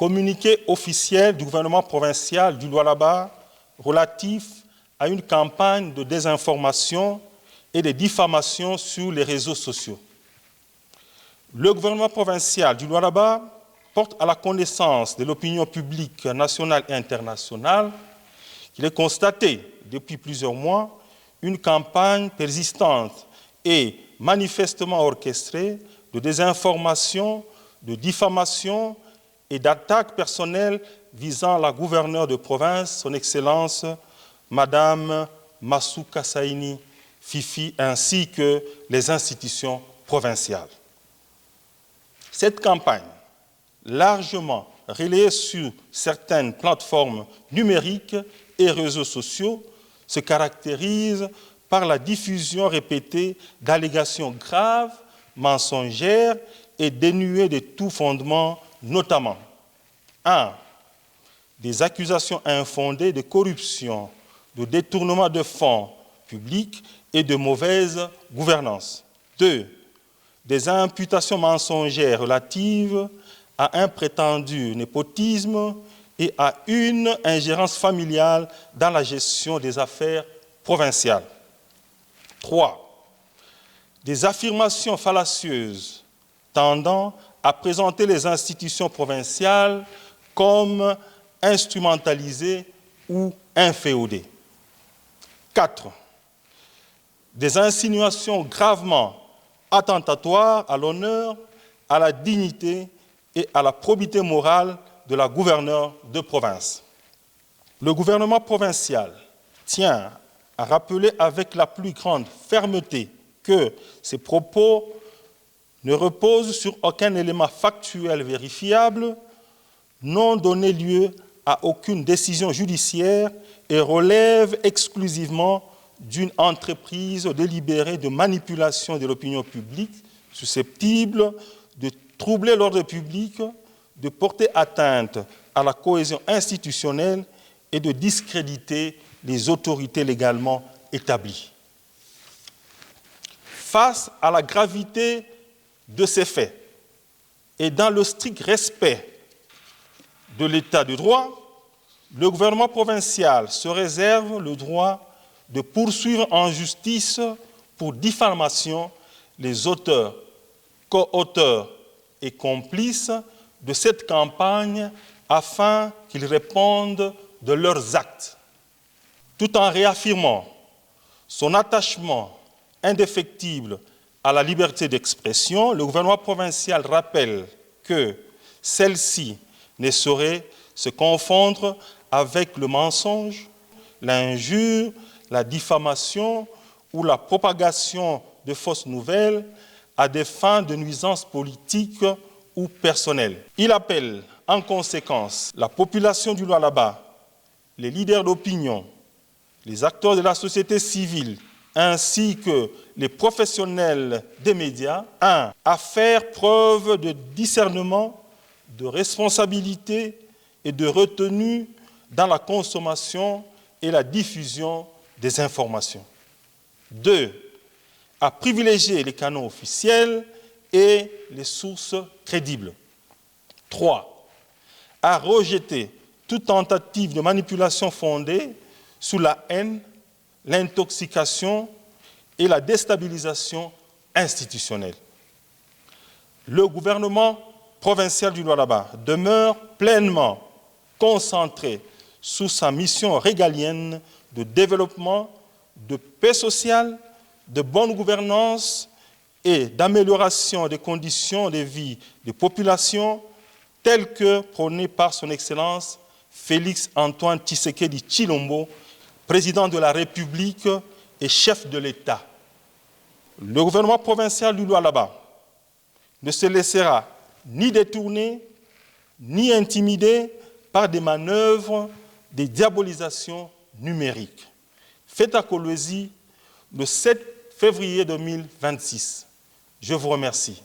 communiqué officiel du gouvernement provincial du Lualaba relatif à une campagne de désinformation et de diffamation sur les réseaux sociaux. Le gouvernement provincial du Lualaba porte à la connaissance de l'opinion publique nationale et internationale qu'il est constaté depuis plusieurs mois une campagne persistante et manifestement orchestrée de désinformation, de diffamation et d'attaques personnelles visant la gouverneure de province, son Excellence, Madame Massouka Saini Fifi, ainsi que les institutions provinciales. Cette campagne, largement relayée sur certaines plateformes numériques et réseaux sociaux, se caractérise par la diffusion répétée d'allégations graves, mensongères et dénuées de tout fondement, notamment 1. Des accusations infondées de corruption, de détournement de fonds publics et de mauvaise gouvernance. 2. Des imputations mensongères relatives à un prétendu népotisme et à une ingérence familiale dans la gestion des affaires provinciales. 3. Des affirmations fallacieuses tendant à présenter les institutions provinciales comme instrumentalisées ou inféodées. 4. Des insinuations gravement attentatoires à l'honneur, à la dignité et à la probité morale de la gouverneure de province. Le gouvernement provincial tient à rappeler avec la plus grande fermeté que ces propos ne reposent sur aucun élément factuel vérifiable, n'ont donné lieu à aucune décision judiciaire et relèvent exclusivement d'une entreprise délibérée de manipulation de l'opinion publique susceptible de troubler l'ordre public, de porter atteinte à la cohésion institutionnelle et de discréditer les autorités légalement établies. Face à la gravité de ces faits et dans le strict respect de l'état de droit, le gouvernement provincial se réserve le droit de poursuivre en justice pour diffamation les auteurs, co-auteurs et complices de cette campagne afin qu'ils répondent de leurs actes, tout en réaffirmant son attachement indéfectible à la liberté d'expression. Le gouvernement provincial rappelle que celle-ci ne saurait se confondre avec le mensonge, l'injure, la diffamation ou la propagation de fausses nouvelles à des fins de nuisance politique ou personnelle. Il appelle en conséquence la population du Lualaba, les leaders d'opinion, les acteurs de la société civile, ainsi que les professionnels des médias, 1. À faire preuve de discernement, de responsabilité et de retenue dans la consommation et la diffusion des informations. 2. À privilégier les canaux officiels et les sources crédibles. 3. À rejeter toute tentative de manipulation fondée sur la haine, l'intoxication et la déstabilisation institutionnelle. Le gouvernement provincial du Lualaba demeure pleinement concentré sur sa mission régalienne de développement, de paix sociale, de bonne gouvernance et d'amélioration des conditions de vie des populations telles que prônées par son Excellence Félix Antoine Tshisekedi Tshilombo, président de la République et chef de l'État. Le gouvernement provincial du Lualaba ne se laissera ni détourner, ni intimider par des manœuvres de diabolisation numérique. Faites à Kolwezi le 7 février 2026. Je vous remercie.